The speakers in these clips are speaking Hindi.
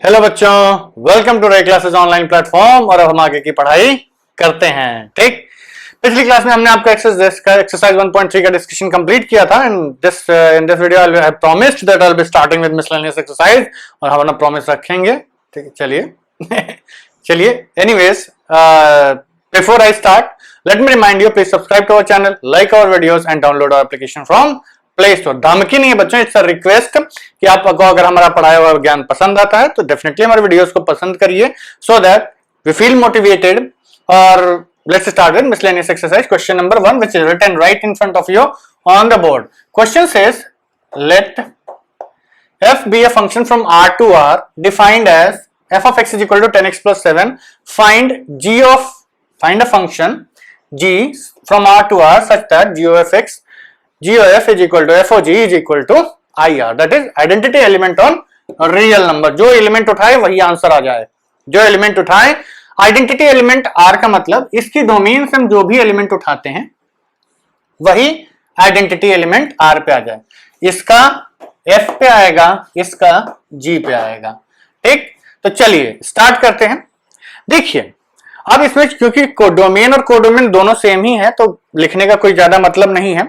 हेलो बच्चों, वेलकम टू रे क्लासेस ऑनलाइन प्लेटफॉर्म। और अब हम आगे की पढ़ाई करते हैं। ठीक, पिछली क्लास में हमने आपका एक्सरसाइज 1.3 का डिस्कशन कंप्लीट किया था। In this video I have promised that I will be starting with miscellaneous exercise, और हम अपना प्रॉमिस रखेंगे। ठीक है, चलिए चलिए anyways, before I start let me remind you, please subscribe to our channel, like our videos and download our application from Play Store. धमकी नहीं है बच्चों, इट्स अ रिक्वेस्ट कि आपको अगर हमारा पढ़ाया हुआ ज्ञान पसंद आता है तो डेफिनेटली हमारे वीडियोस को पसंद करिए, so that we feel motivated. और let's start with miscellaneous exercise question number 1, which is written right in front of you on the board. Question says, let f be a function from R to R defined as f of x is equal to 10x plus 7. Find a function g from R to R such that g of x GOF is equal to FOG is equal to IR, that is identity element on real number। जो एलिमेंट उठाए वही आंसर आ जाए, जो एलिमेंट उठाए। आइडेंटिटी एलिमेंट R का मतलब इसकी डोमेन से हम जो भी एलिमेंट उठाते हैं वही आइडेंटिटी एलिमेंट R पे आ जाए। इसका F पे आएगा, इसका G पे आएगा। ठीक, तो चलिए स्टार्ट करते हैं। देखिए अब इसमें क्योंकि डोमेन और कोडोमेन दोनों सेम ही है तो लिखने का कोई ज्यादा मतलब नहीं है।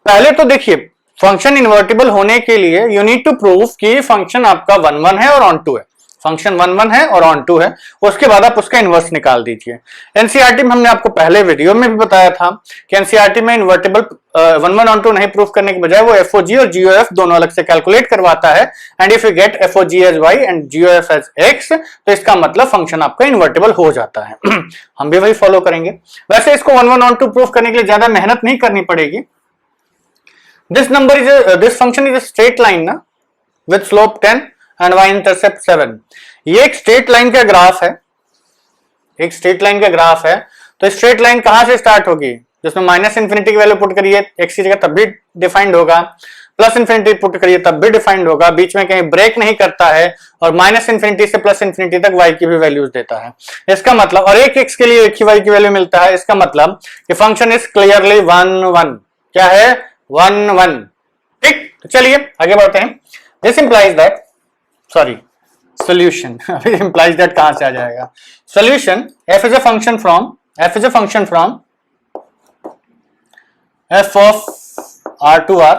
पहले तो देखिए, फंक्शन इन्वर्टिबल होने के लिए यू नीड टू प्रूव कि फंक्शन आपका 1 1 है और ऑन 2 है। फंक्शन 1 1 है और ऑन 2 है, उसके बाद आप उसका इन्वर्स निकाल दीजिए। एनसीईआरटी में हमने आपको पहले वीडियो में भी बताया था कि एनसीईआरटी में इन्वर्टिबल 1 1 ऑन 2 नहीं प्रूफ करने के बजाय वो एफओजी और जीओएफ दोनों अलग से कैलकुलेट करवाता है। And if you get FOG as Y and GOF as X, तो इसका मतलब फंक्शन आपका इन्वर्टिबल हो जाता है। हम भी वही फॉलो करेंगे। वैसे इसको 1 1 ऑन 2 प्रूफ करने के लिए ज्यादा मेहनत नहीं करनी पड़ेगी। This function is a straight line ना, with slope 10 and y-intercept 7। ये एक स्ट्रेट लाइन का ग्राफ है, एक स्ट्रेट लाइन का ग्राफ है। तो स्ट्रेट लाइन कहां से स्टार्ट होगी? जिसमें माइनस इंफिनिटी की वैल्यू पुट करिए x की जगह तब भी डिफाइंड होगा, प्लस इंफिनिटी पुट करिए तब भी डिफाइंड होगा, बीच में कहीं ब्रेक नहीं करता है, और माइनस इंफिनिटी से प्लस इंफिनिटी तक y की भी वैल्यूज देता है। इसका मतलब, और एक x के लिए एक ही y की वैल्यू मिलता है। इसका मतलब कि फंक्शन इज क्लियरली 1 1। क्या है? 1 1। ठीक, तो चलिए आगे बढ़ते हैं। This implies that, sorry solution implies that कहां से आ जाएगा? Solution f is a function from f of R to R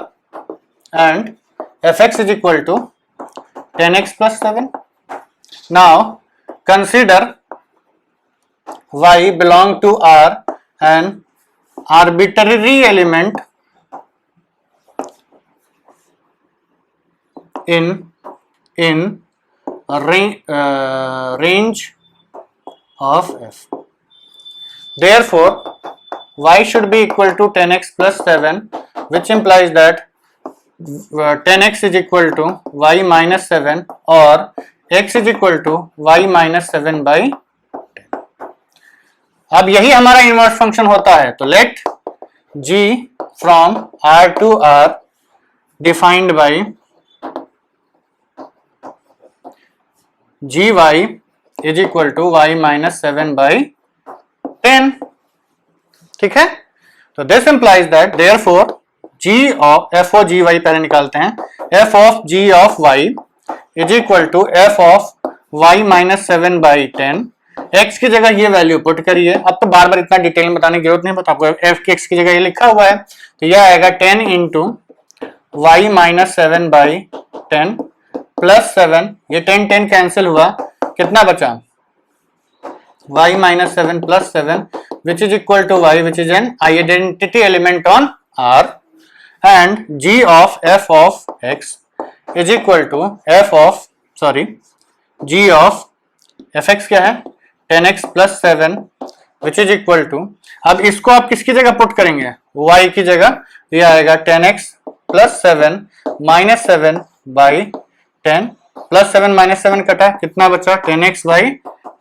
and fx is equal to 10x plus 7. Now consider y belong to R and arbitrary element in range of f. Therefore y should be equal to 10x plus 7, which implies that 10x is equal to y minus 7 or x is equal to y minus 7 by 10। अब यही हमारा इनवर्स फंक्शन होता है। तो late g from R to R defined by gy is equal to y minus 7 by 10। ठीक है, तो this implies that therefore g of f of gy पहले निकालते हैं, f of g of y is equal to f of y minus 7 by 10। x की जगह ये वैल्यू पुट करिए। अब तो बार बार इतना डिटेल में बताने की जरूरत नहीं, आपको f के x की जगह ये लिखा हुआ है, तो यह आएगा 10 into y minus 7 by 10 plus 7। ये 10 10 कैंसिल हुआ, कितना बचा? y minus 7 plus 7, which is equal to y, which is an identity element on R, and g of f of x is equal to g of fx क्या है? 10x plus 7, which is equal to, अब इसको आप किसकी जगह पुट करेंगे? y की जगह। ये आएगा 10x plus 7 minus 7 by 10 plus 7 minus 7 कटा, कितना बचा? 10x by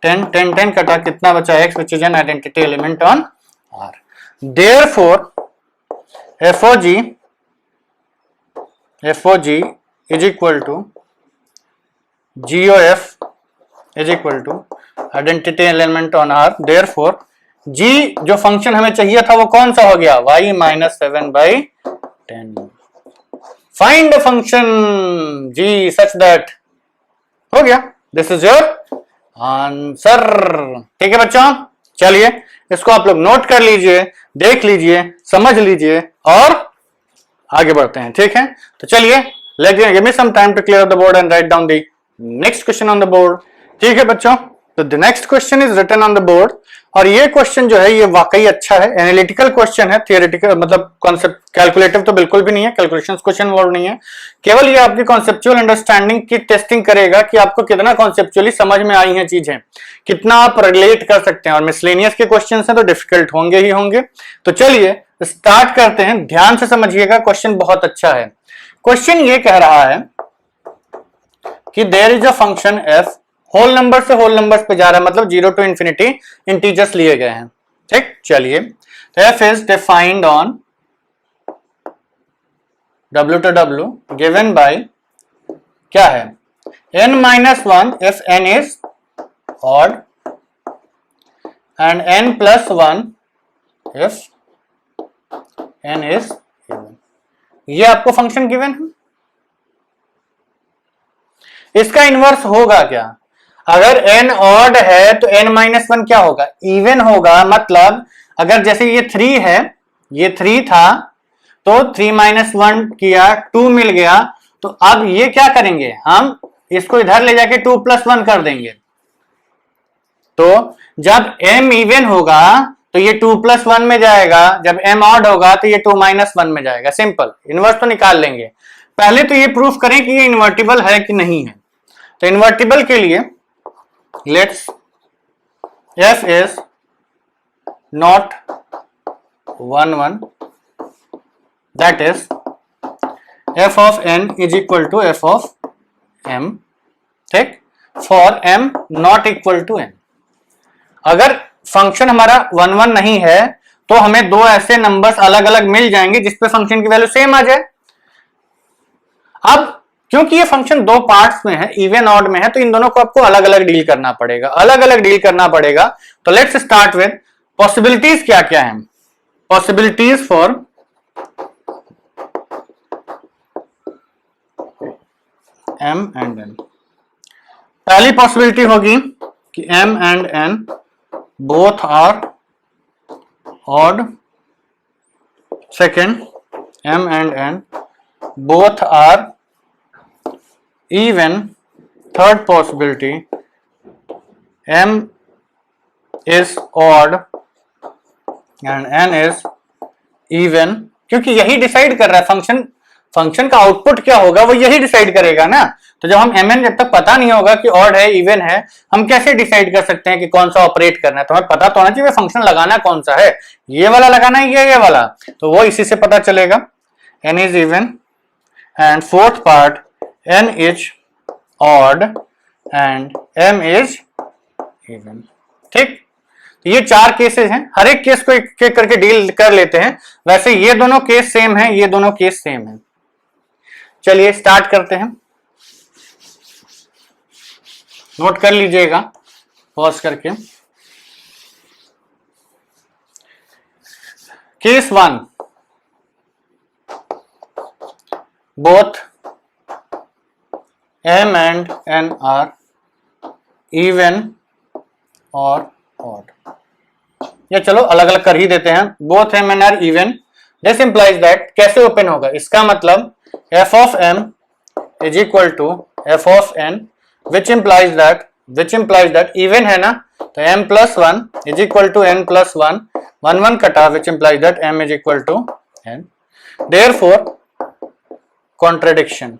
10 10 10 कटा, कितना बचा? x, which is an identity element on R. Therefore FOG is equal to GOF is equal to identity element on R. Therefore G जो फंक्शन हमें चाहिए था वो कौन सा हो गया? y minus 7 by 10। Find a function g such that, हो गया, दिस इज योर आंसर। ठीक है बच्चों, चलिए इसको आप लोग नोट कर लीजिए, देख लीजिए, समझ लीजिए और आगे बढ़ते हैं। ठीक है, तो चलिए give me some time to clear the board and write down the next question on the board. ठीक है बच्चों, तो the next question is written on the board और ये क्वेश्चन जो है ये वाकई अच्छा है, एनालिटिकल क्वेश्चन है, थियोरेटिकल मतलब कॉन्सेप्ट, कैलकुलेटिव तो बिल्कुल भी नहीं है, कैलकुलेशंस क्वेश्चन वर्ड नहीं है, केवल ये आपकी कॉन्सेप्चुअल अंडरस्टैंडिंग की टेस्टिंग करेगा कि आपको कितना कॉन्सेप्चुअली समझ में आई हैं चीजें, कितना आप रिलेट कर सकते हैं। और मिसलेनियस के क्वेश्चन हैं तो डिफिकल्ट होंगे ही होंगे। तो चलिए स्टार्ट करते हैं, ध्यान से समझिएगा, क्वेश्चन बहुत अच्छा है। क्वेश्चन ये कह रहा है कि there is a function f, whole number से होल नंबर्स पे जा रहा है, मतलब 0 to infinity इंटीजर्स लिए गए हैं। ठीक, चलिए तो F is defined on W to W given by क्या है n-1 if n is odd and n+1 if n is even। ये आपको फंक्शन गिवन है, इसका इनवर्स होगा क्या? अगर n ऑड है तो n-1 क्या होगा? इवन होगा। मतलब अगर जैसे ये 3 है, ये 3 था तो 3-1 किया, 2 मिल गया, तो अब ये क्या करेंगे, हम इसको इधर ले जाके 2+1 कर देंगे। तो जब m इवन होगा तो ये 2+1 में जाएगा, जब m ऑड होगा तो ये 2-1 में जाएगा। सिंपल, इनवर्स तो निकाल लेंगे। पहले तो ये प्रूफ करें कि ये इन्वर्टिबल है कि नहीं है। तो इन्वर्टिबल के लिए let's f is not 1-1, that is f of n is equal to f of m। ठीक, for m not equal to n। अगर फंक्शन हमारा 1-1 नहीं है तो हमें दो ऐसे नंबर्स अलग अलग मिल जाएंगे जिसपे फंक्शन की वैल्यू सेम आ जाए। अब क्योंकि ये फंक्शन दो पार्ट्स में है, इवन ऑड में है, तो इन दोनों को आपको अलग अलग डील करना पड़ेगा, अलग अलग डील करना पड़ेगा। तो लेट्स स्टार्ट विद पॉसिबिलिटीज। क्या क्या है possibilities for m and n। पहली पॉसिबिलिटी होगी कि m and n both are odd. Second, m and n both are even। Third possibility, m is odd and n is even। क्योंकि यही डिसाइड कर रहा है फंक्शन का आउटपुट क्या होगा, वो यही डिसाइड करेगा ना। तो जब हम mn जब तक पता नहीं होगा कि ऑड है इवन है, हम कैसे डिसाइड कर सकते हैं कि कौन सा ऑपरेट करना है? तो हमें पता तो होना चाहिए फंक्शन लगाना कौन सा है, ये वाला लगाना है या ये वाला, तो वो इसी से पता चलेगा। n is even and fourth part n is odd and m is even। ठीक, ये चार केसेस हैं, हर एक केस को एक एक करके डील कर लेते हैं। वैसे ये दोनों केस सेम है, ये दोनों केस सेम है। चलिए स्टार्ट करते हैं, नोट कर लीजिएगा पॉज करके। Case 1, both m and n are even or odd। या चलो अलग अलग कर ही देते हैं, both m and n are even। This implies that कैसे ओपन होगा? इसका मतलब f of m is equal to f of n, which implies that even है ना, तो m+1 is equal to n+1, 1 कटा, which implies that m is equal to n। Therefore contradiction,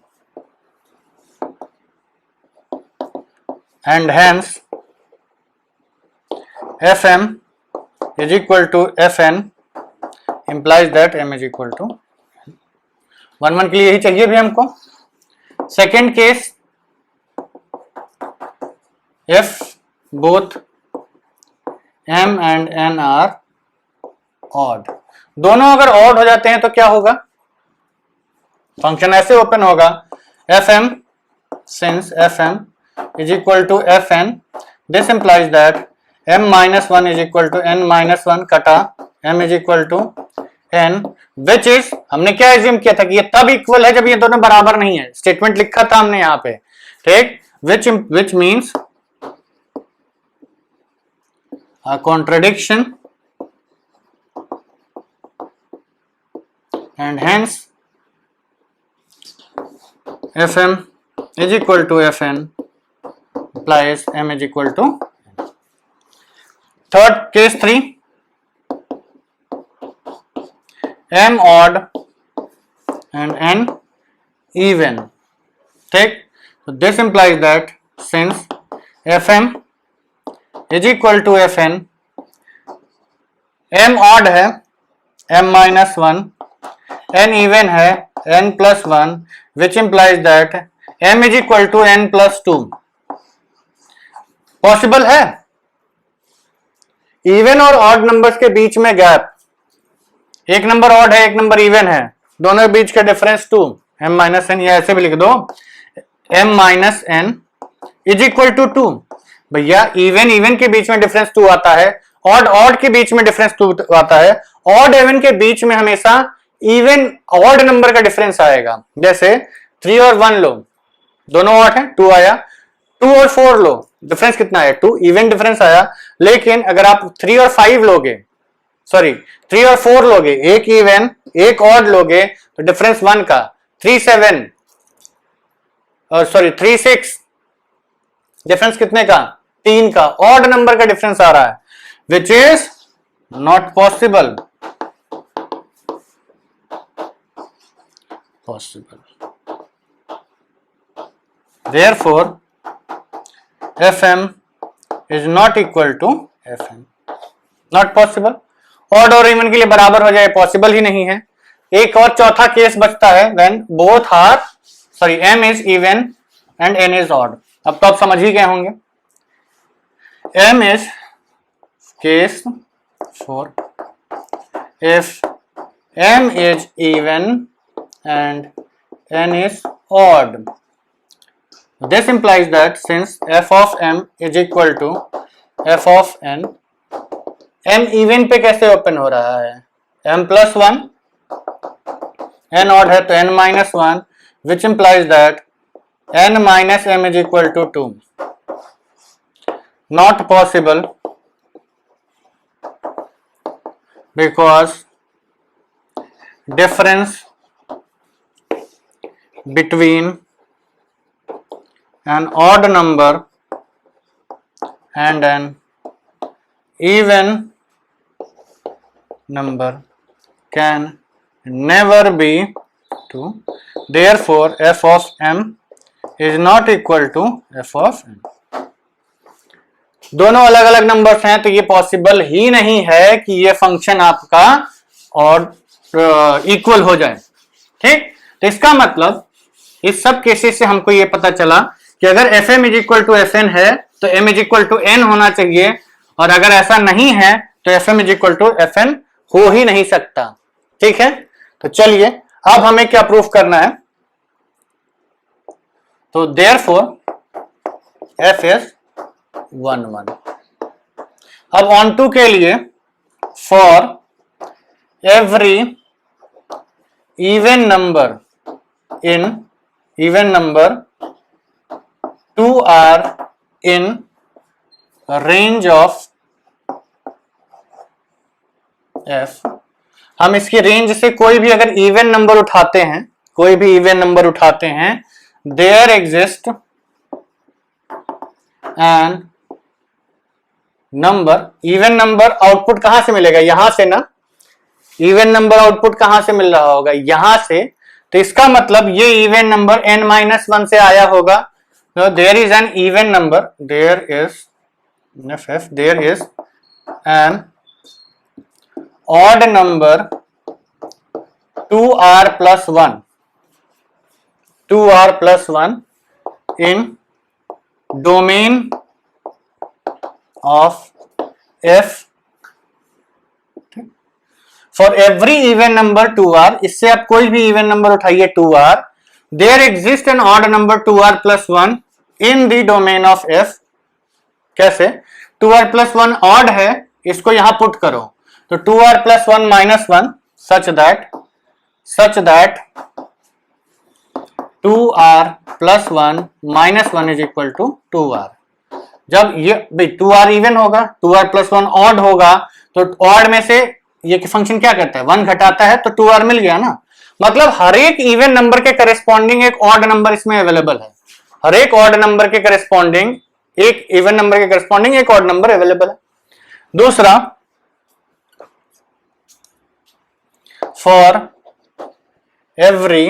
and hence fm is equal to fn implies that m is equal to 1 के लिए यही चाहिए भी हमको। Second case, if both m and n are odd, दोनों अगर ऑड हो जाते हैं तो क्या होगा? फंक्शन ऐसे ओपन होगा fm since fm is equal to fn, this implies that m-1 is equal to n-1 कटा m is equal to n, which is, हमने क्या एज्यूम किया था कि ये तब इक्वल है जब ये दोनों बराबर नहीं है। स्टेटमेंट लिखा था हमने यहाँ पे, ठीक, which means a contradiction, and hence Fm is equal to Fn implies M is equal to. Third, case 3, M odd and N even. ठीक, so this implies that since Fm is equal to Fn, M odd है M minus 1, N even है N plus 1, which implies that M is equal to N plus 2. Possible है? इवन और ऑड नंबर्स के बीच में गैप, एक नंबर ऑड है एक नंबर इवन है, दोनों के बीच का डिफरेंस 2, m माइनस एन, या ऐसे भी लिख दो m minus n is equal to 2. भैया इवन के बीच में डिफरेंस 2 आता है, ऑड के बीच में डिफरेंस 2 आता है, ऑड इवन के बीच में हमेशा इवन ऑड नंबर का डिफरेंस आएगा. जैसे 3 और 1 लो, दोनों ऑड है, 2 आया. 2 और 4 लो, डिफरेंस कितना है? 2, इवन डिफरेंस आया. लेकिन अगर आप 3 और 5 लोगे, सॉरी 3 और 4 लोगे, एक इवन एक ऑड लोगे, तो डिफरेंस 1 का. 3 7 और सॉरी 3 6, डिफरेंस कितने का? 3 का. ऑड नंबर का डिफरेंस आ रहा है, which is not possible. Therefore Fm is not equal to Fn. Not possible. Odd और इवन के लिए बराबर हो जाए, पॉसिबल ही नहीं है. एक और चौथा केस बचता है, when both are sorry m is even and n is odd. अब तो आप समझ ही गए होंगे. m is case 4, if m is even and n is odd, this implies that since f of m is equal to f of n, m even पे कैसे ओपन हो रहा है? m plus 1, n odd है तो n minus 1, which implies that n minus m is equal to 2. Not possible, because difference between an odd number and an even number can never be 2. Therefore f of m is not equal to f of n. दोनों अलग अलग नंबर्स हैं, तो ये पॉसिबल ही नहीं है कि ये फंक्शन आपका और इक्वल हो जाए. ठीक, तो इसका मतलब इस सब केसेस से हमको ये पता चला कि अगर fm is equal to fn है तो m is equal to n होना चाहिए, और अगर ऐसा नहीं है तो fm is equal to fn हो ही नहीं सकता. ठीक है, तो चलिए अब हमें क्या प्रूफ करना है. तो therefore f is 1 1. अब on 2 के लिए for every even number in even number 2 are in range of f. हम इसकी रेंज से कोई भी अगर इवन नंबर उठाते हैं, कोई भी इवन नंबर उठाते हैं, there exist and number. Even number output कहां से मिलेगा? यहां से ना. इवन नंबर आउटपुट कहां से मिल रहा होगा? यहां से. तो इसका मतलब ये इवन नंबर n-1 से आया होगा. So there is an even number, there is an odd number 2r plus 1, 2r plus 1 in domain of f. For every even number 2r, इससे आप कोई भी इवन नंबर उठाइए 2r, there exists an odd number 2r plus 1 in the domain of f. कैसे? 2r plus 1 odd है, इसको यहां पुट करो, तो 2r plus 1 minus 1 such that 2r plus 1 minus 1 is equal to 2r। जब ये भाई 2r इवन होगा, 2r प्लस 1 ऑड होगा, तो ऑड में से ये फंक्शन क्या करता है, 1 घटाता है, तो 2r मिल गया ना। मतलब हर एक इवन नंबर के करस्पॉन्डिंग एक ऑड नंबर इसमें अवेलेबल है। हर एक ऑड नंबर के करस्पॉन्डिंग एक इवन नंबर के करस्पॉन्डिंग एक ऑड नंबर अवेलेबल है। दूसरा, for every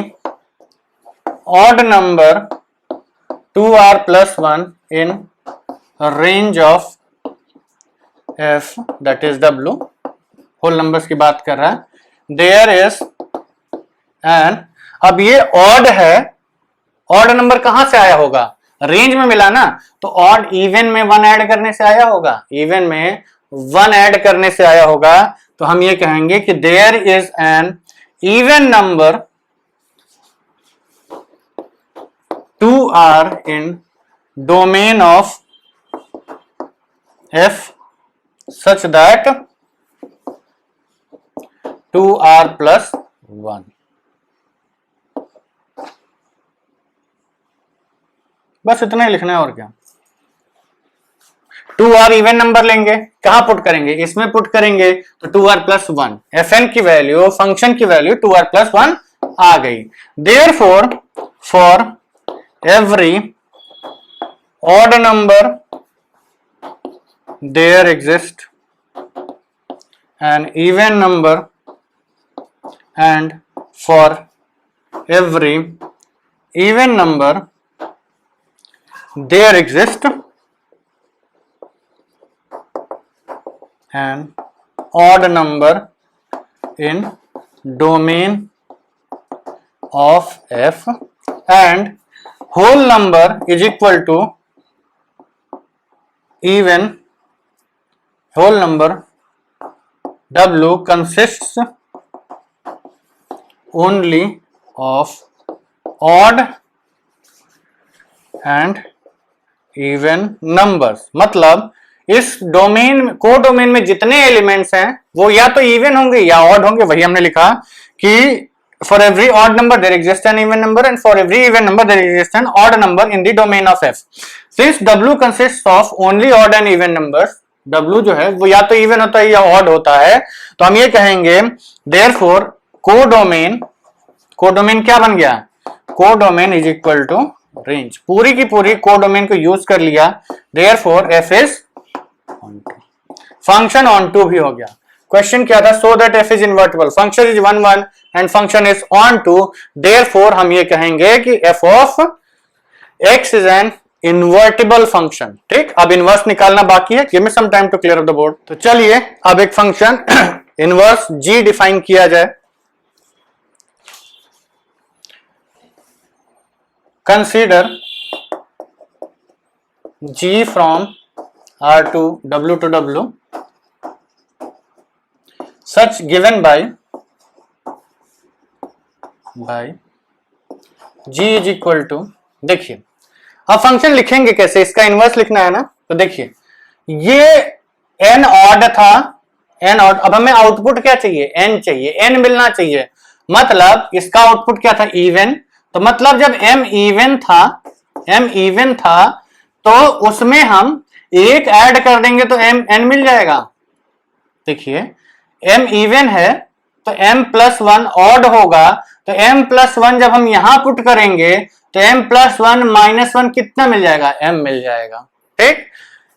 odd number 2r plus 1 in range of f that is w, whole numbers की बात कर रहा है, there is an, अब ये odd है, odd number कहां से आया होगा, रेंज में मिला ना, तो odd इवन में 1 ऐड करने से आया होगा, इवन में 1 ऐड करने से आया होगा। तो हम ये कहेंगे कि there is an even number 2r in domain of f such that 2r plus 1। बस इतना ही लिखना है और क्या। 2r इवन नंबर लेंगे, कहां पुट करेंगे, इसमें पुट करेंगे, तो 2r प्लस 1, fn की वैल्यू, फंक्शन की वैल्यू 2r प्लस 1 आ गई। Therefore, for every odd number there exists an even number, and for every even number there exists an odd number in domain of f, and whole number is equal to even whole number w consists only of odd and even numbers। मतलब इस डोमेन, को डोमेन में जितने एलिमेंट्स हैं वो या तो इवन होंगे या ऑड होंगे। वही हमने लिखा कि for every odd number there exists an even number, and for every even number there exists an odd number in the domain of f। Since w consists of only odd and even numbers, w जो है वो या तो even होता है या odd होता है, तो हम ये कहेंगे therefore कोडोमेन, कोडोमेन क्या बन गया, codomain is equal to range. पूरी की पूरी कोडोमेन को यूज कर लिया, therefore f is on 2, function onto भी हो गया। क्वेश्चन क्या था, so that f is invertible, function is 1 1 and function is onto, therefore हम ये कहेंगे कि f of x is an invertible function. ठीक, अब इनवर्स निकालना बाकी है, give me some time to clear the board. तो चलिए अब एक फंक्शन इनवर्स g डिफाइन किया जाए। Consider g from r to w to w such given by g is equal to, देखिए अब फंक्शन लिखेंगे कैसे, इसका इनवर्स लिखना है ना। तो देखिए ये n ऑड था, n ऑड, अब हमें आउटपुट क्या चाहिए, n चाहिए, n मिलना चाहिए। मतलब इसका आउटपुट क्या था, इवन। तो मतलब जब m इवन था तो उसमें हम एक ऐड कर देंगे तो n मिल जाएगा। देखिए m इवन है तो m प्लस 1 ऑड होगा, तो m प्लस 1 जब हम यहां पुट करेंगे तो m प्लस 1 माइनस 1 कितना मिल जाएगा, m मिल जाएगा। ठीक,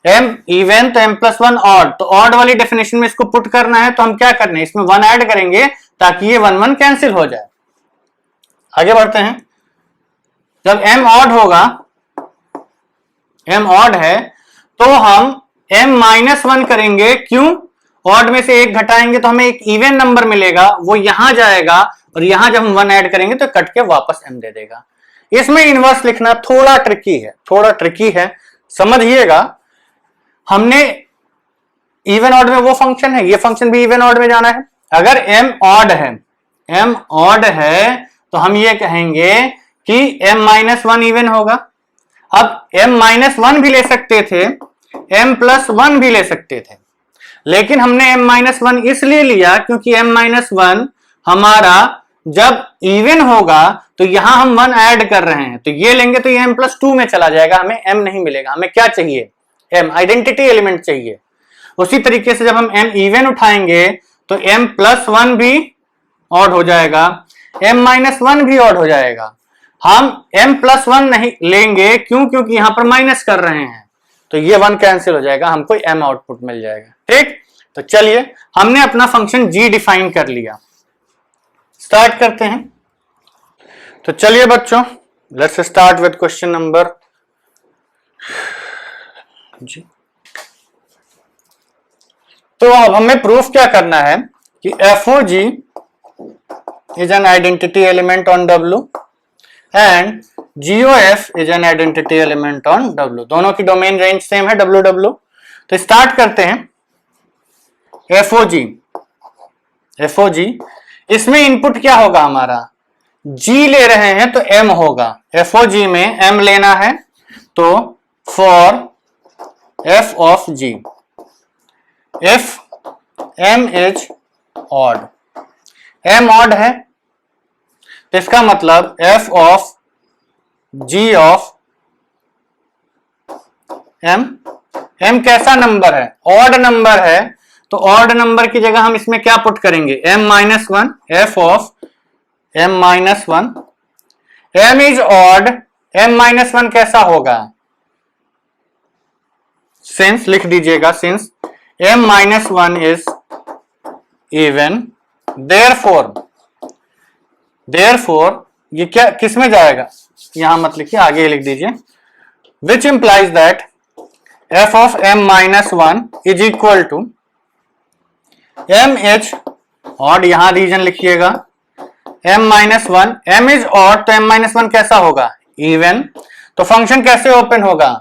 m इवन तो m प्लस 1 ऑड, तो ऑड वाली डेफिनेशन में इसको पुट करना है, तो हम क्या करना है, इसमें 1 ऐड करेंगे ताकि ये 1 1 कैंसिल हो जाए। आगे बढ़ते हैं। जब m ऑड होगा, m ऑड है तो हम m माइनस 1 करेंगे, क्यों, ऑड में से एक घटाएंगे तो हमें एक इवन नंबर मिलेगा, वो यहां जाएगा और यहां जब हम 1 ऐड करेंगे तो कट के वापस m दे देगा। इसमें इनवर्स लिखना थोड़ा ट्रिकी है, समझिएगा। हमने इवन ऑड में वो फंक्शन है, ये फंक्शन भी इवन ऑड में जाना है। अगर m ऑड है तो हम ये कहेंगे कि m माइनस 1 इवन होगा। अब m माइनस 1 भी ले सकते थे, m प्लस 1 भी ले सकते थे, लेकिन हमने m माइनस 1 इसलिए लिया क्योंकि m माइनस 1 हमारा जब इवन होगा तो यहां हम 1 ऐड कर रहे हैं, तो ये लेंगे तो ये m+2 में चला जाएगा, हमें m नहीं मिलेगा। हमें क्या चाहिए? m, आइडेंटिटी एलिमेंट चाहिए। उसी तरीके से जब हम m इवन उठाएंगे तो m+1 भी ऑड हो जाएगा, m-1 भी ऑड हो जाएगा। हम m+1 नहीं लेंगे, क्यों? क्योंकि यहां पर माइनस कर रहे हैं, तो ये 1 कैंसिल हो जाएगा, हमको m आउटपुट मिल जाएगा। ठीक, तो चलिए हमने अपना फंक्शन g डिफाइन कर लिया, स्टार्ट करते हैं। तो चलिए बच्चों, let's start with question number G. तो अब हमें प्रूफ क्या करना है कि FOG is an identity element on W and GOF is an identity element on W। दोनों की डोमेन रेंज सेम है WW। तो स्टार्ट करते हैं। FOG इसमें इनपुट क्या होगा हमारा? G ले रहे हैं तो M होगा। FOG में M लेना है तो for f of G, if M is odd, M odd है तो इसका मतलब f of G of M, M कैसा नंबर है? ऑड नंबर है, तो ऑड नंबर की जगह हम इसमें क्या पुट करेंगे? m-1, f of m-1, m is odd, m-1 कैसा होगा? सिंस लिख दीजिएगा, since m-1 is even, therefore ये क्या किस में जाएगा? यहां मत लिखिए, आगे लिख दीजिए, which implies that f of m-1 is equal to mh odd, यहां रीजन लिखिएगा, m-1, m is odd तो m-1 कैसा होगा? even। तो फंक्शन कैसे ओपन होगा?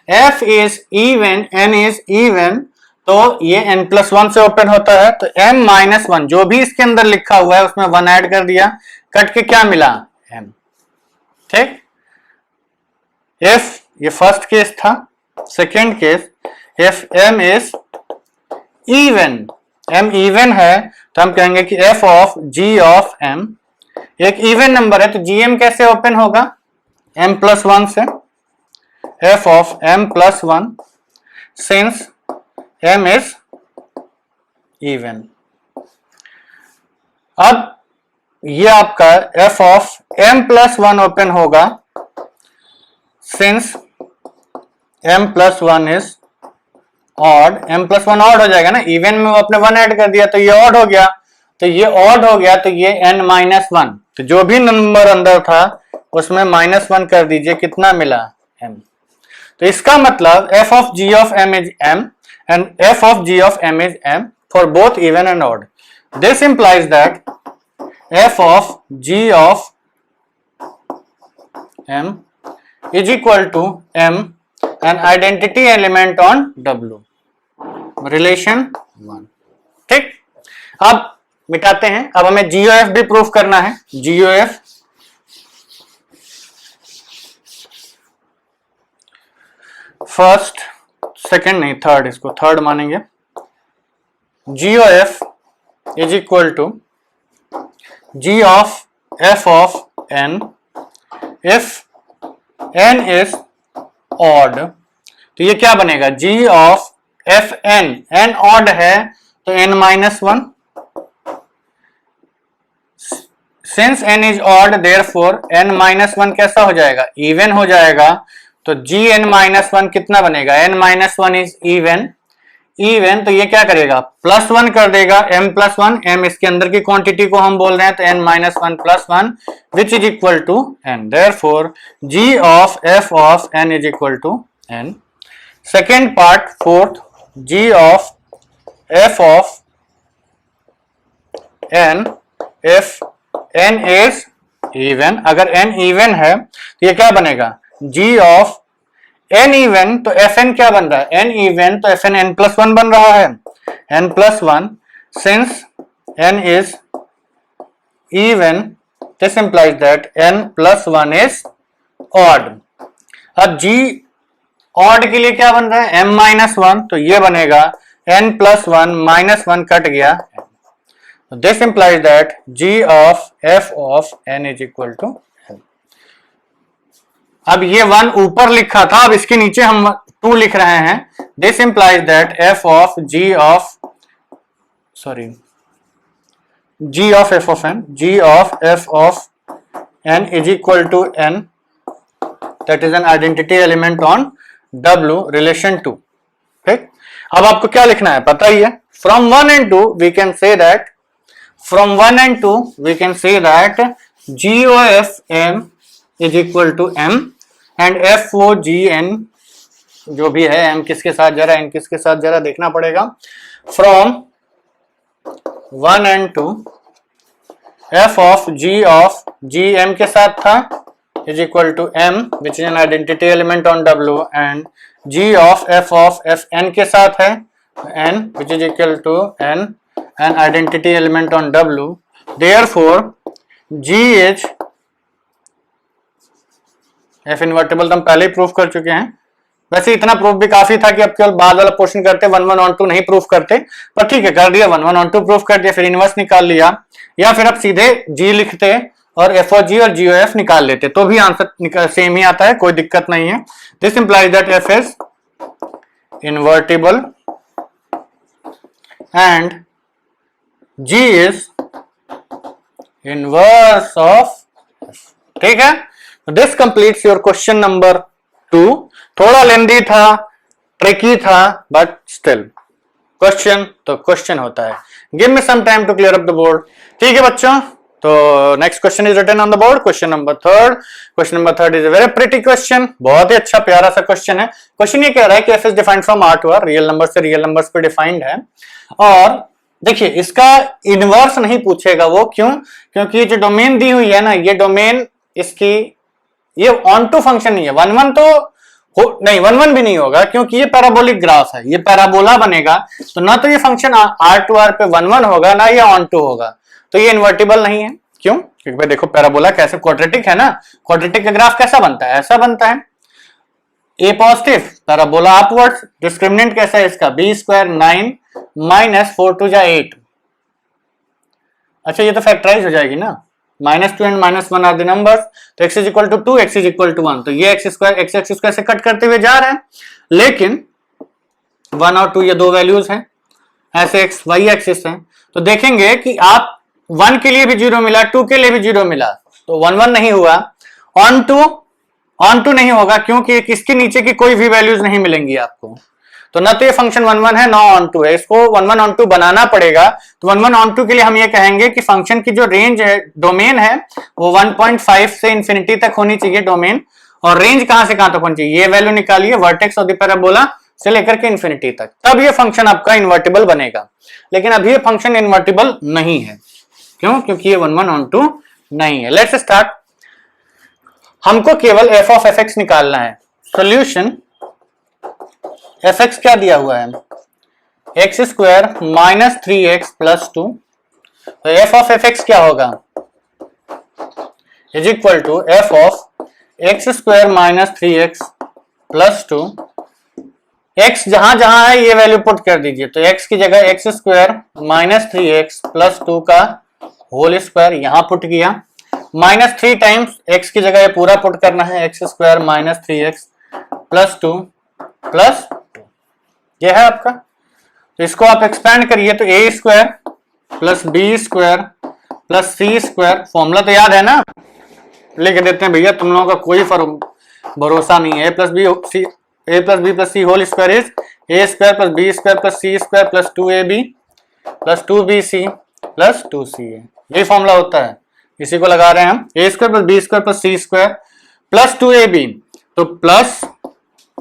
f is even, n is even, तो ये n+1 से ओपन होता है, तो m-1 जो भी इसके अंदर लिखा हुआ है उसमें 1 ऐड कर दिया, कट के क्या मिला? m। ठीक, if ये फर्स्ट केस था। Second case, if m is even, m even है तो हम कहेंगे कि f of g of m एक इवन नंबर है, तो gm कैसे ओपन होगा? m+1 से, f of m+1 since m is even। अब ये आपका f of m+1 ओपन होगा since m+1 is odd, m+1 odd हो जाएगा ना, इवन में वो अपने 1 ऐड कर दिया तो ये ऑड हो गया, तो ये ऑड हो गया, तो ये n-1, तो जो भी नंबर अंदर था उसमें -1 कर दीजिए, कितना मिला? m। तो इसका मतलब f of g of m is m and f of g of m is m for both even and odd। This implies that f of g of m is equal to m an identity element on W, relation 1। ठीक, अब मिटाते हैं। अब हमें GOF भी प्रूफ करना है। GOF फर्स्ट, सेकंड नहीं, थर्ड, इसको थर्ड मानेंगे। GOF is equal to G of f of n if n is odd, तो ये क्या बनेगा? G of f n, n odd है तो n-1, since n is odd therefore n-1 कैसा हो जाएगा? इवन हो जाएगा, तो gn-1 कितना बनेगा? n-1 इज इवन, इवन तो ये क्या करेगा? +1 कर देगा, m+1, m इसके अंदर की क्वांटिटी को हम बोल रहे हैं, तो n-1 + 1 which is equal to n, therefore g of f of n is equal to n। Second part, fourth, g of f of n if n is even, अगर n even है तो ये क्या बनेगा? g of n even, तो fn क्या बन रहा है? n even तो fn n+1 बन रहा है, n+1 since n is even this implies that n+1 is odd। अब g odd के लिए क्या बन रहा है? m-1, तो ये बनेगा n+1 -1 कट गया, this implies that g of f of n is equal to l। अब ये 1 ऊपर लिखा था, अब इसके नीचे हम 2 लिख रहे हैं। This implies that f of g of f of n, g of f of n is equal to n, that is an identity element on w relation two. ठीक, अब आपको क्या लिखना है पता ही है। From 1 and 2 we can say that GOFM is equal to M and FOGN जो भी है, M किसके साथ जा रहा है, N किसके साथ जा रहा है देखना पड़ेगा। From 1 and 2 F of G M के साथ था is equal to M which is an identity element on W and G of F N के साथ है N which is equal to N an identity element on W, therefore G is F invertible। तो हम पहले ही प्रूफ कर चुके हैं। वैसे इतना प्रूफ भी काफी था कि अब केवल बाद वाला पोर्शन करते, 1 1 on 2 नहीं प्रूफ करते, पर ठीक है कर दिया, 1 1 on 2 प्रूफ कर दिया, फिर इनवर्स निकाल लिया, या फिर आप सीधे G लिखते और FOG और GOF निकाल लेते तो भी आंसर सेम ही आता है, कोई दिक्कत नहीं है। This implies that F is invertible and G is inverse of F। ठीक है, this completes your question number 2। थोड़ा लेंदी था, ट्रिकी था, बट स्टिल क्वेश्चन तो क्वेश्चन होता है। Give me some time to clear up the board. ठीक है बच्चों, तो next question is written on the board, question number 3। Question number 3 is a very pretty question, बहुत ही अच्छा प्यारा सा क्वेश्चन है। क्वेश्चन ये कह रहा है कि f is defined from R to R, real number से रियल नंबर्स पे डिफाइंड है। और देखिए इसका इनवर्स नहीं पूछेगा वो, क्यों? क्योंकि ये जो डोमेन दी हुई है ना, ये डोमेन इसकी ये ऑन टू फंक्शन नहीं है। 1 1 तो नहीं, 1 1 भी नहीं होगा क्योंकि ये पैराबोलिक ग्राफ है, ये पैराबोला बनेगा, तो ना तो ये फंक्शन R to R पे 1 1 होगा, ना ये ऑन टू होगा, तो ये इन्वर्टिबल नहीं है। क्यों? क्योंकि भाई देखो पैराबोला कैसे क्वाड्रेटिक है ना, क्वाड्रेटिक का ग्राफ कैसा बनता है, ऐसा बनता है, ए पॉजिटिव पैराबोला अपवर्ड्स। डिस्क्रिमिनेंट कैसा है इसका, b स्क्वायर 9 माइनस 4 2 जा 8। अच्छा ये तो फैक्टराइज हो जाएगी ना, -2 and -1 आर द नंबर्स, तो x is equal to 2, x is equal to 1, तो ये x स्क्वायर से कट करते हुए जा रहे हैं, लेकिन 1 और 2 ये दो वैल्यूज हैं, ऐसे x y एक्सिस है, तो देखेंगे कि आप 1 के लिए भी 0 मिला, 2 के लिए भी 0 मिला, तो 1 1 नहीं हुआ, ऑन टू नहीं होगा क्योंकि इसके नीचे की कोई भी वैल्यूज नहीं मिलेंगी आपको, तो ना तो ये फंक्शन 1 1 है ना ऑन टू है, इसको 1 1 ऑन टू बनाना पड़ेगा। तो 1 1 ऑन टू के लिए हम ये कहेंगे कि फंक्शन की जो रेंज है, डोमेन है, वो 1.5 से इंफिनिटी तक होनी चाहिए डोमेन, और रेंज कहां से कहां तक होनी चाहिए, ये वैल्यू निकालिए वर्टेक्स ऑफ द पैराबोला से लेकर के इंफिनिटी तक, तब ये फंक्शन आपका इन्वर्टिबल बनेगा। लेकिन अभी ये फंक्शन इन्वर्टिबल नहीं है, क्यों? क्योंकि ये 1 1 ऑन टू नहीं है। Let's start. हमको केवल f ऑफ fx निकालना है। सॉल्यूशन fx क्या दिया हुआ है, x square minus 3x plus 2, तो f ऑफ fx क्या होगा, is equal to f of x square minus 3x plus 2। x जहां जहां है ये वैल्यू पुट कर दीजिए, तो x की जगह x square minus 3x plus 2 का होल स्क्वायर यहां पुट किया, -3 टाइम्स x की जगह ये पूरा पुट करना है, x square minus 3x plus 2 plus 2, ये है आपका। तो इसको आप एक्सपेंड करिए, तो a square plus b square plus c square, formula तो याद है ना, लिख देते हैं भैया, तुम लोगों का कोई भरोसा नहीं है। a plus b plus c whole square is a square plus b square plus c square plus 2ab plus 2bc plus 2ca, यही फॉर्मूला होता है, इसी को लगा रहे हैं हम। a square plus b square plus c square plus 2ab, तो plus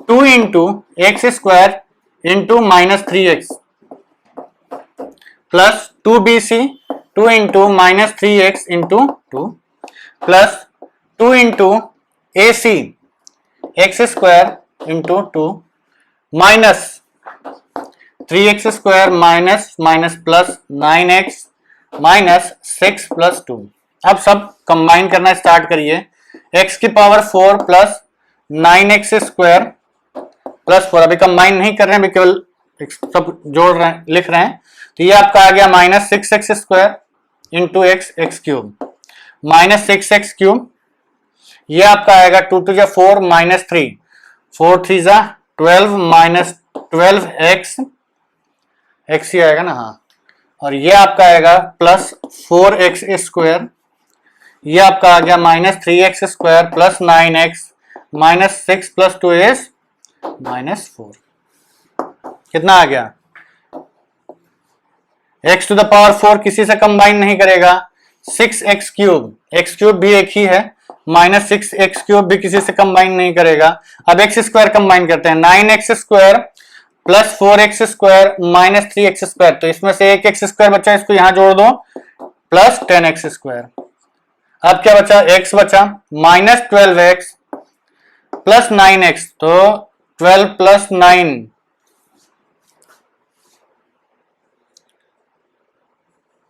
2 into x square into minus 3x plus 2bc 2 into minus 3x into 2 plus 2 into ac x square into 2 minus 3x square minus minus plus 9x minus 6 plus 2। अब सब कंबाइन करना स्टार्ट करिए, x की power 4 plus 9x square plus 4, अभी कंबाइन नहीं कर रहे हैं, अभी केवल सब जोड़ रहे हैं, लिख रहे हैं, तो ये आपका आ गया minus 6x square into x cube, minus 6x cube, ये आपका आएगा 2 टू जा 4 माइनस 3, 4 3 जा 12 माइनस 12x, x ही आएगा ना, हाँ, और ये आपका आएगा प्लस 4x स्क्वायर, ये आपका आ गया minus 3x square plus 9x minus 6 plus 2 is minus 4, कितना आ गया, x टू द पावर 4 किसी से कंबाइन नहीं करेगा, 6x क्यूब, x क्यूब भी एक ही है, माइनस 6x क्यूब भी किसी से कंबाइन नहीं करेगा। अब x स्क्वायर कंबाइन करते हैं, 9x square plus 4x square minus 3x square, तो इसमें से एक x स्क्वायर बचा, इसको यहां जोड़ दो, प्लस 10x स्क्वायर। अब क्या बचा, x बचा, माइनस 12x प्लस 9x, तो 12 प्लस 9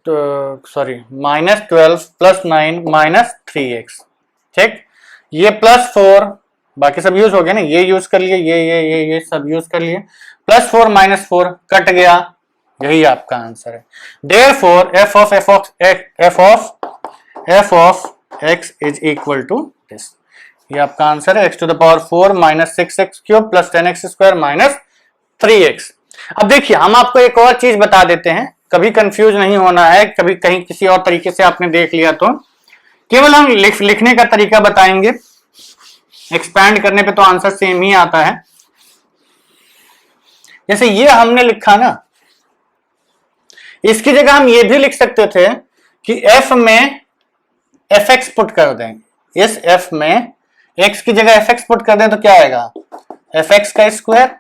तो sorry minus 12 plus 9 minus 3x, ठीक, ये प्लस 4, बाकी सब यूज हो गया ना, ये यूज कर लिए, ये सब यूज कर लिए, प्लस 4 माइनस 4 कट गया, यही आपका आंसर है। Therefore f of x is equal to this, ये आपका आंसर है, x to the power 4 minus 6x cube plus 10x square minus 3x। अब देखिए हम आपको एक और चीज बता देते हैं, कभी कंफ्यूज नहीं होना है, कभी कहीं किसी और तरीके से आपने देख लिया तो केवल हम लिखने का तरीका बताएंगे, एक्सपैंड करने पे तो आंसर सेम ही आता है। जैसे ये हमने लिखा ना, इसकी जगह हम ये भी लिख सकते थे कि f में fx पुट कर दें, इस f में x की जगह fx पुट कर दें तो क्या आएगा, fx का स्क्वायर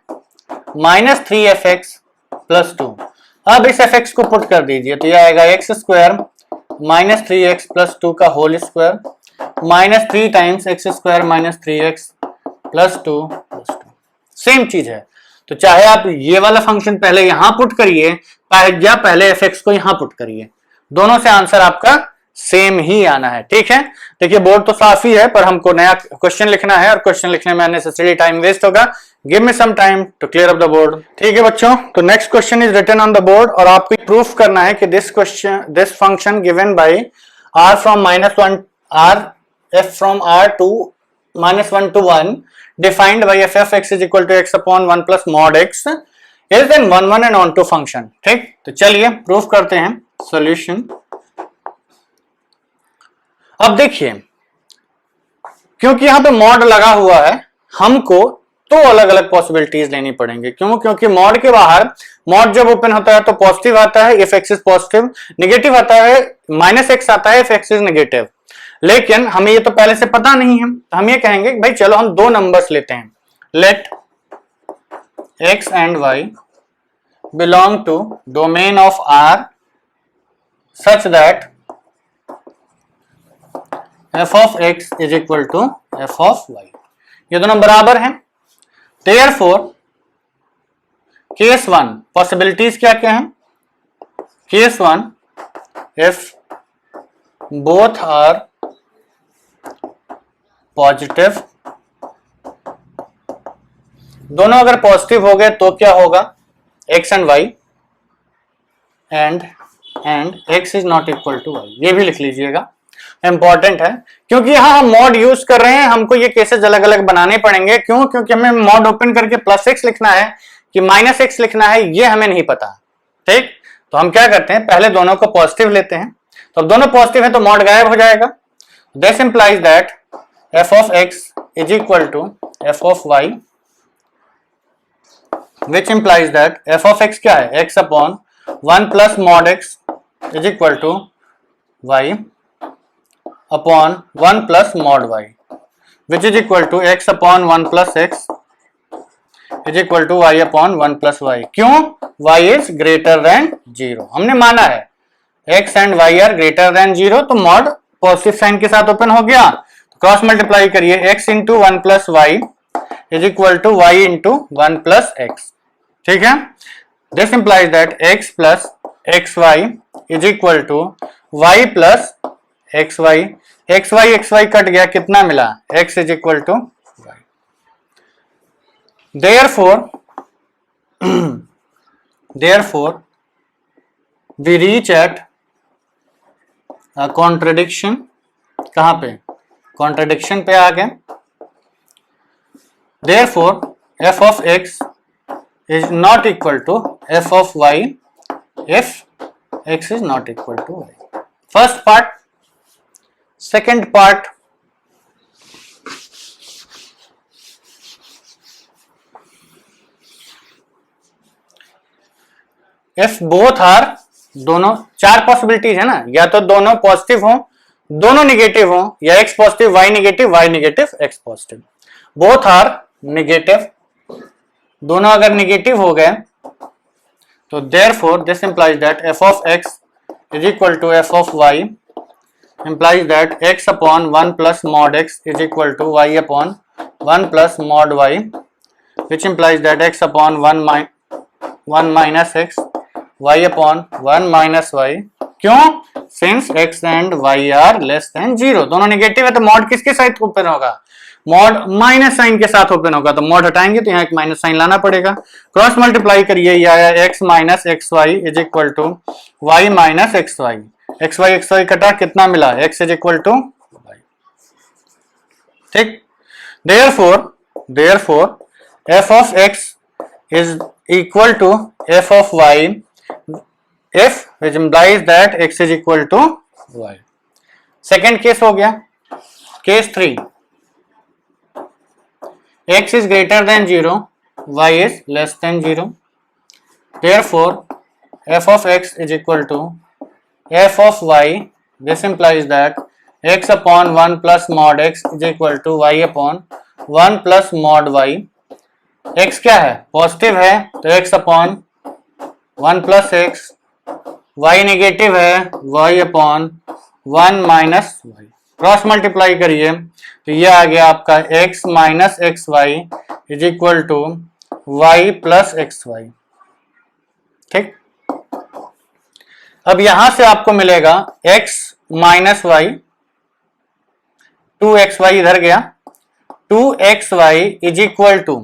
माइनस 3fx प्लस 2। अब इस fx को पुट कर दीजिए तो यह आएगा x square minus 3x plus 2 का whole square minus 3 times x square minus 3x plus 2 same चीज है। तो चाहे आप ये वाला फंक्शन पहले यहां पुट करिए या पहले fx को यहां पुट करिए, दोनों से आंसर आपका सेम ही आना है, ठीक है। देखिए बोर्ड तो साफ ही है, पर हमको नया क्वेश्चन लिखना है और क्वेश्चन लिखने में अननेसेसरी टाइम वेस्ट होगा। Give me some time to clear up the board, ठीक है बच्चों। तो next question is written on the board और आपको प्रूफ करना है कि this function given by r from -1 r f from r to -1 to 1 defined by f of x is equal to x upon 1 plus mod x is then 1 1 and on to function, ठीक। तो चलिए प्रूफ करते हैं सॉल्यूशन। अब देखिए क्योंकि यहां पे मॉड लगा हुआ है, हमको तो अलग अलग पॉसिबिलिटीज लेनी पड़ेंगे। क्यों, क्योंकि मॉड के बाहर, मॉड जब ओपन होता है तो पॉजिटिव आता है if x is positive, negative आता है माइनस एक्स आता है इफ एक्स इज नेगेटिव। लेकिन हमें ये तो पहले से पता नहीं है, तो हम ये कहेंगे भाई चलो हम दो नंबर्स लेते हैं, let x and y belong to domain of r such that f of x is equal to f of y, ये दोनों बराबर हैं। Therefore केस 1 पॉसिबिलिटीज क्या क्या हैं, case 1 if both are positive, दोनों अगर पॉजिटिव हो गए तो क्या होगा, x and y and x is not equal to y, ये भी लिख लीजिएगा, इंपॉर्टेंट है। क्योंकि यहां हम मॉड यूज कर रहे हैं, हमको ये केसेस अलग अलग बनाने पड़ेंगे। क्यों, क्योंकि हमें मॉड ओपन करके प्लस एक्स लिखना है कि माइनस एक्स लिखना है, ये हमें नहीं पता, ठीक। तो हम क्या करते हैं, पहले दोनों को पॉजिटिव लेते हैं, तो अब दोनों पॉजिटिव है तो मॉड गायब हो जाएगा। This implies that f of x is equal to f of y, which implies that f of x क्या है, x upon 1 plus mod x is equal to y upon 1 plus mod y, which is equal to x upon 1 plus x is equal to y upon 1 plus y। क्यों, y is greater than 0, हमने माना है x and y are greater than 0, तो मॉड पॉजिटिव साइन के साथ ओपन हो गया, क्रॉस मल्टीप्लाई करिए, x into 1 plus y is equal to y into 1 plus x, ठीक है। This implies that x plus x Y is equal to y plus x Y, x y cut गया, कितना मिला, x is equal to y। Therefore we reach at a contradiction, कहां पे, कॉन्ट्रडिक्शन पे आ गए। Therefore f of x is not equal to f of y if x is not equal to y. First part. Second part, if both are, दोनों चार पॉसिबिलिटीज है ना, या तो दोनों पॉजिटिव हो, दोनों निगेटिव हो, या x positive y negative x positive, both are negative, दोनों अगर नेगेटिव हो गए तो therefore this implies that f of x is equal to f of y implies that x upon 1 plus mod x is equal to y upon 1 plus mod y, which implies that x upon 1 minus x y upon 1 minus y. क्यों? Since x and y are less than 0, दोनों नेगेटिव है तो मॉड किसके साथ ओपन होगा, मॉड माइनस साइन के साथ ओपन होगा, तो मॉड हटाएंगे तो यहाँ एक माइनस साइन लाना पड़ेगा, क्रॉस मल्टीप्लाई करिए, ये आया x minus x Y is equal to Y minus x Y, x Y कटा, कितना मिला, x is equal to Y, ठीक। Therefore f of x is equal to f of y if which implies that x is equal to y. Second case हो गया। Case 3, x is greater than 0, y is less than 0. Therefore, f of x is equal to f of y. This implies that x upon 1 plus mod x is equal to y upon 1 plus mod y. x क्या है, पॉजिटिव है तो x upon 1 plus x, y negative है y upon 1 minus y, cross multiply करिए तो ये आ गया आपका x minus x Y is equal to y plus x y, ठीक। अब यहां से आपको मिलेगा x माइनस वाई, 2xy इधर गया, 2xy is equal to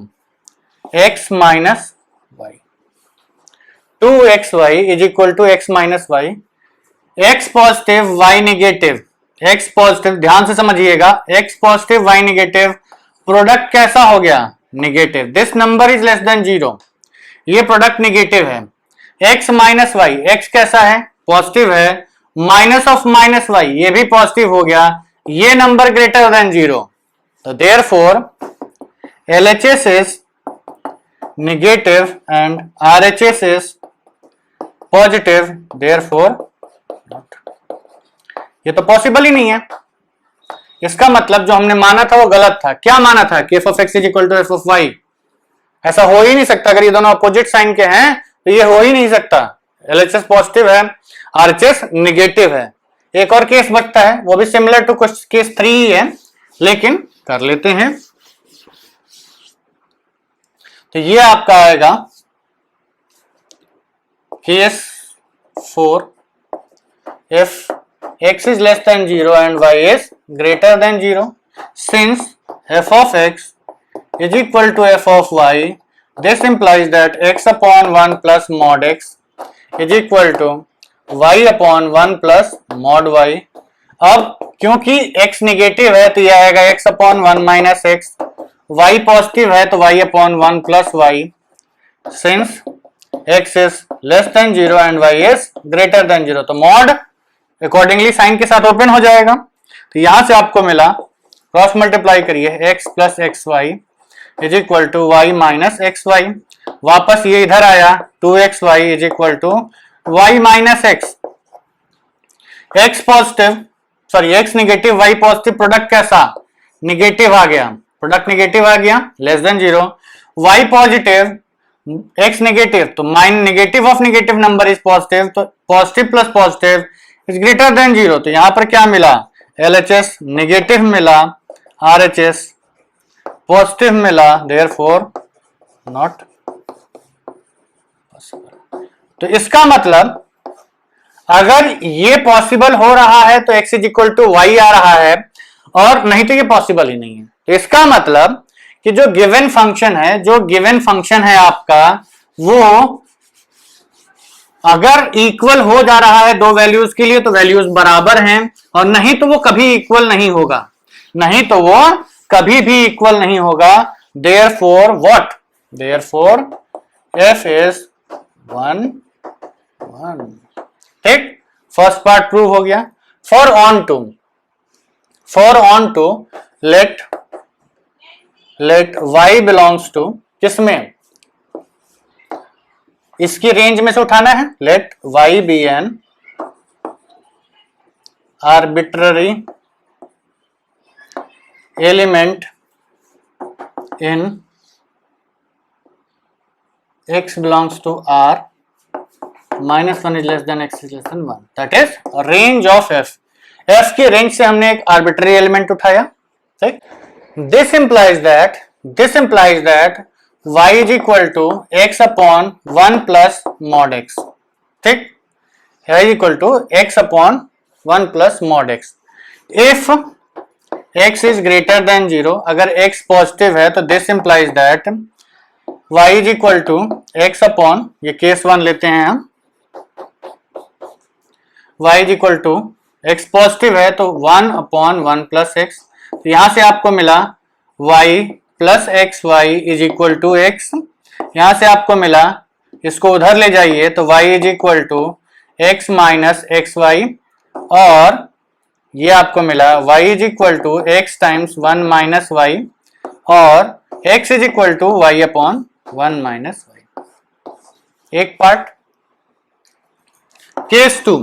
x minus y, 2xy is equal to x minus y, x positive y negative, x positive, ध्यान से समझिएगा, x positive y negative, product कैसा हो गया, negative, this number is less than 0, ये प्रोडक्ट नेगेटिव है, x माइनस वाई, x कैसा है, पॉजिटिव है, माइनस ऑफ माइनस वाई, ये भी पॉजिटिव हो गया, ये नंबर ग्रेटर देन 0, तो therefore LHS is negative and RHS is positive, therefore not, ये तो पॉसिबल ही नहीं है। इसका मतलब जो हमने माना था वो गलत था। क्या माना था कि f of x is equal to f of y, ऐसा हो ही नहीं सकता, अगर ये दोनों अपोजिट साइन के हैं तो ये हो ही नहीं सकता, LHS पॉजिटिव है, RHS नेगेटिव है। एक और केस बचता है, वो भी सिमिलर टू केस 3 ही है, लेकिन कर लेते हैं। तो ये आपका आएगा case 4, if x is less than 0 and y is greater than 0, since f of x is equal to f of y, this implies that x upon 1 plus mod x is equal to y upon 1 plus mod y. अब क्योंकि x नेगेटिव है तो यह आएगा x upon 1 minus x, y positive है तो y upon 1 plus y, since x is less than 0 and y is greater than 0, तो mod अकॉर्डिंगली साइन के साथ ओपन हो जाएगा। तो यहां से आपको मिला, क्रॉस मल्टीप्लाई करिए, x plus x Y is equal to Y minus x Y, वापस ये इधर आया 2xy is equal to Y minus X, X positive sorry X negative Y positive, product कैसा, नेगेटिव आ गया, प्रोडक्ट नेगेटिव आ गया, less than 0, Y positive X negative, तो minus negative of negative number is positive, तो positive plus positive is greater than 0, तो यहां पर क्या मिला, LHS नेगेटिव मिला, RHS पॉजिटिव मिला, देयरफॉर नॉट पॉसिबल। तो इसका मतलब अगर ये पॉसिबल हो रहा है तो x is equal to Y आ रहा है, और नहीं तो ये पॉसिबल ही नहीं है। तो इसका मतलब कि जो गिवन फंक्शन है आपका, वो अगर इक्वल हो जा रहा है दो वैल्यूज के लिए तो वैल्यूज बराबर हैं, और नहीं तो वो कभी इक्वल नहीं होगा, नहीं तो वो कभी भी इक्वल नहीं होगा। Therefore what, therefore f is 1 1। ठीक, फर्स्ट पार्ट प्रूव हो गया। For onto let y belongs to, किसमें, इसकी रेंज में से उठाना है। Let y be an arbitrary element in x belongs to R, -1 is less than x is less than 1, that is range of f। f की रेंज से हमने एक आर्बिट्ररी एलिमेंट उठाया। ठीक, this implies that y is equal to x upon 1 plus mod x। ठीक, y is equal to x upon 1 plus mod x। if x is greater than 0, अगर x पॉजिटिव है तो this implies that y is equal to x upon, ये केस 1 लेते हैं हम, y is equal to x positive है तो 1 upon 1 plus x। तो यहां से आपको मिला y plus xy is equal to x। यहां से आपको मिला, इसको उधर ले जाइए तो y is equal to x minus xy, और ये आपको मिला y is equal to x times 1 minus y, और x is equal to y upon 1 minus y। एक पार्ट। केस 2,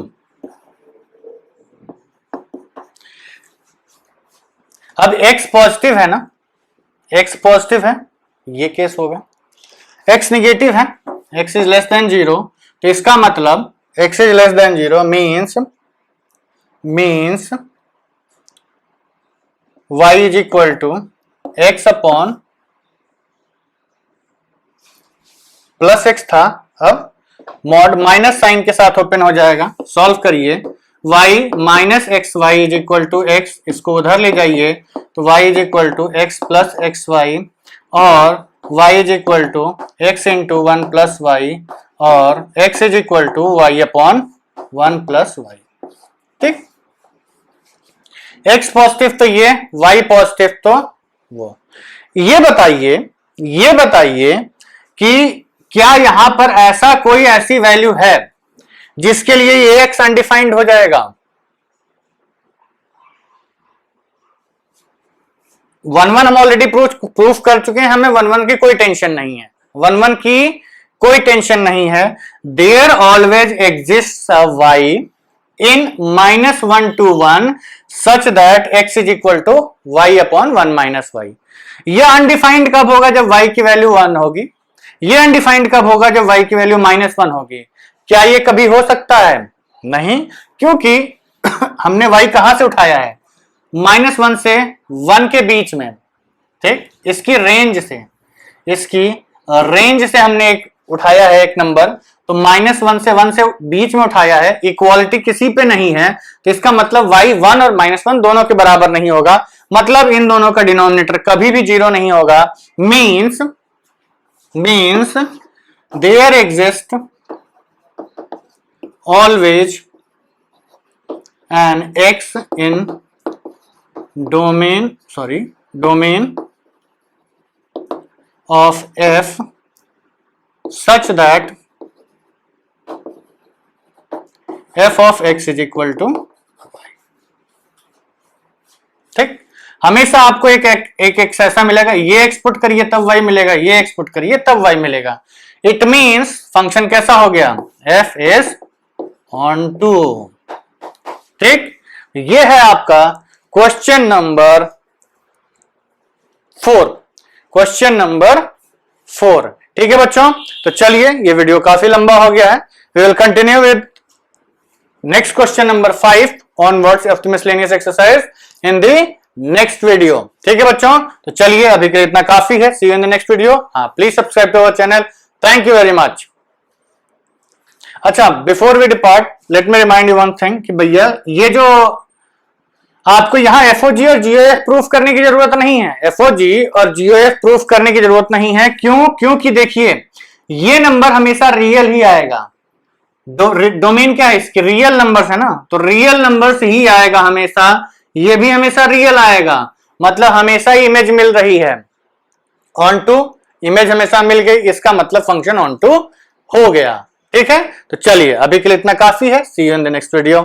अब x पॉजिटिव है ना, x पॉजिटिव है, ये केस होगा। x निगेटिव है, x इज लेस देन 0, तो इसका मतलब x is less than 0 means y is equal to x upon plus x था, अब मॉड माइनस साइन के साथ ओपन हो जाएगा। सॉल्व करिए, y minus x Y is equal to x, इसको उधर ले जाइए तो y is equal to x plus x y, और y is equal to x into 1 plus y, और x is equal to y upon 1 plus y. ठीक, x पॉजिटिव तो ये, y पॉजिटिव तो वो। ये बताइए कि क्या यहां पर ऐसा कोई ऐसी वैल्यू है जिसके लिए ये x अनडिफाइंड हो जाएगा? 1 1 हम ऑलरेडी प्रूफ कर चुके हैं, हमें 1 1 की कोई टेंशन नहीं है, 1 1 की कोई टेंशन नहीं है। There always exist a y in -1 to 1 such that x is equal to y upon 1 minus y। यह अनडिफाइंड कब होगा? जब y की वैल्यू 1 होगी। यह अनडिफाइंड कब होगा? जब y की वैल्यू -1 होगी। क्या ये कभी हो सकता है? नहीं, क्योंकि हमने y कहां से उठाया है? -1 से 1 के बीच में। ठीक, इसकी रेंज से हमने एक उठाया है एक नंबर, तो -1 से 1 से बीच में उठाया है। इक्वालिटी किसी पे नहीं है, तो इसका मतलब y 1 और -1 दोनों के बराबर नहीं होगा, मतलब इन दोनों का डिनोमिनेटर कभी भी 0 नहीं होगा। Means there exist always an x in domain of f such that f of x is equal to y। ठीक, हमेशा आपको एक x ऐसा मिलेगा, ये x पुट करिए तब y मिलेगा, ये x पुट करिए तब y मिलेगा। इट मीन्स फंक्शन कैसा हो गया? f is on to। ठीक, ये है आपका क्वेश्चन नंबर 4। ठीक है बच्चों, तो चलिए, ये वीडियो काफी लंबा हो गया है। We will continue with next question number 5 onwards of the miscellaneous exercise in the next video. ठीक है बच्चों, तो चलिए अभी के इतना काफी है। See you in the next video. हाँ, please subscribe to our channel. Thank you very much. अच्छा, before we depart let me remind you one thing कि भैया ये जो आपको यहाँ एफओजी और जीओएफ प्रूफ करने की जरूरत नहीं है। एफओजी और जीओएफ प्रूफ करने की जरूरत नहीं है। क्यों? क्योंकि देखिए, ये नंबर हमेशा रियल ही आएगा। डोमेन क्या है इसकी, रियल नंबर्स है ना, तो रियल नंबर्स ही आएगा हमेशा, ये भी हमेशा रियल आएगा, मतलब हमेशा ही इमेज मिल रही है, ऑन टू इमेज हमेशा मिल गई, इसका मतलब फंक्शन ऑन टू हो गया। ठीक है, तो चलिए अभी के लिए इतना काफी है, see you in the next video.